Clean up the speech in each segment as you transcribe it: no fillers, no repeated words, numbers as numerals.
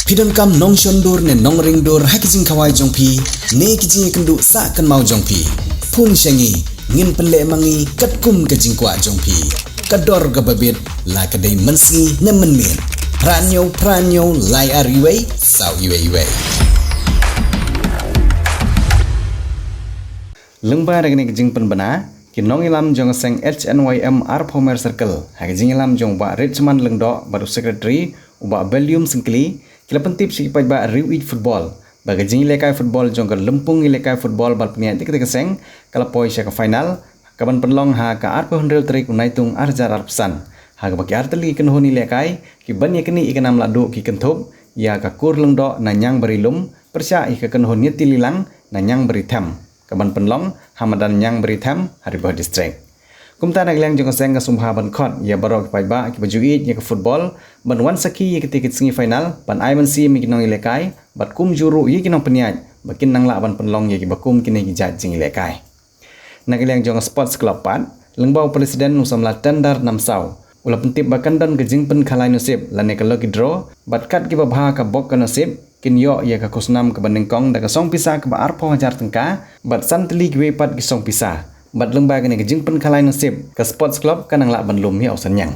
Pidon kam nong shondur ne nong ringdur hakijing kawai jongpi ne kijing kendu sa kan mau jongpi pun shangi ngin penle mangi katkum kajing kwa jongpi kador gababit la kadai mensi ne menmin pranyo lai ariwei sau iwei lengba regni kijing penbana kinong ilam jong seng HNYM Arpomer Circle hakijing ilam jong ba Richmond lengdo baru secretary uba volume singkli kila pentip si pai ba riwit football baga jing lekai football jong ka lempung lekai football bal pnia tik seng kala poi sya ka final kaban penlong ha ka arpo hundrel trik unaitung arjar arpsan ha ka baki arteli ken honi lekai ki ban yakni ikanam ladu ki kenthop ya ka kur lengdo nanyang berilum persya ik ken honi tililang nanyang beritam kaban penlong hamadan nyang beritam haribah district kumta naglang jong seng ka sumha ban khot ya barok pai ba ki bajui ya ka football ban wan saki ya ketika semi final ban ai man si mi kinong ilekai bat kum juru ya kinong peniaj bakin nang la ban penlong ya ki bakum kini ki jat jing ilekai naglang jong sports club pat lengbau presiden nusamla tendar namsau ula pentip bakan dan gejing pen khalai nasib lane ka loki draw bat kat ki babha ka bok ka nasib kin yo ya ka kusnam ka bandengkong da ka song pisa ka ba arpo hajar tengka bat santli ki pat ki song pisa bat lengba kene ke jingpen khalai nasib ke sports club kanang la ban lum hi ausan yang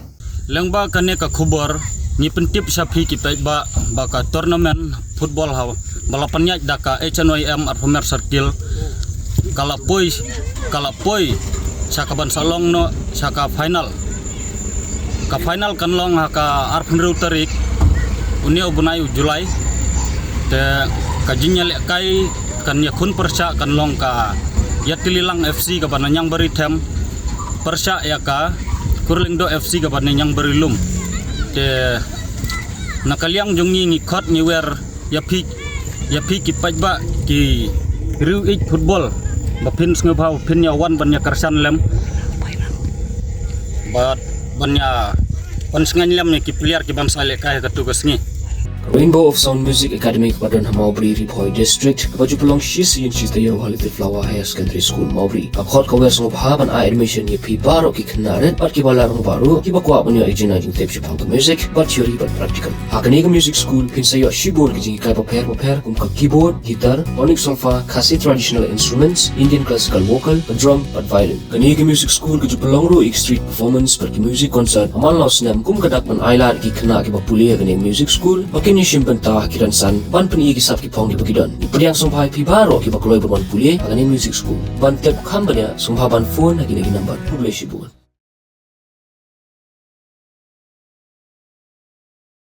lengba kene ka khubor ni pentip sapi kita ba ka tournament football ha balapan nya da ka HNYM Arpomer Circle kala poi saka ban salong no saka final kan long ha ka arphenru tarik uni obunai Julai te ka jinya le kai kan ya khun persya kan long ka ya tililang FC ka bananyang beritem persya ya ka kurlingdo FC ka bananyang berilum te nakaliang jongi ngikot ngiwer ya pi ki pajba ki riwit football bapin ngabau pin ya wan banya karsan lem bat banya pansngan lem ni ki player ki ban sale ka tugas ni Rainbow of Sound Music Academy kepada Maubri Ripoy District baju pelong shisi yang cerita yang halite Flower Higher Secondary School Maubri abkhot kawes ngobhaban a admission ye pi baro ki knaret bat ki balarang baru ki bakwa punya ejina jing tep shipang music bat theory bat practical hakani ka music school pin sayo shibor ki jing kai paper kum ka keyboard guitar onyx solfa khasi traditional instruments Indian classical vocal drum bat violin kani ka music school ki pelong ro street performance bat ki music concert amal los nam kum kadak man ailar ki khna ki bapulia kani music school bakin simpan tah kiran san ban peni ki sap ki phong ki bagidon ipadiang somphai pi baro ki bakloi ban pulie agani music school ban tep khambanya somphaban phone agini number publish bun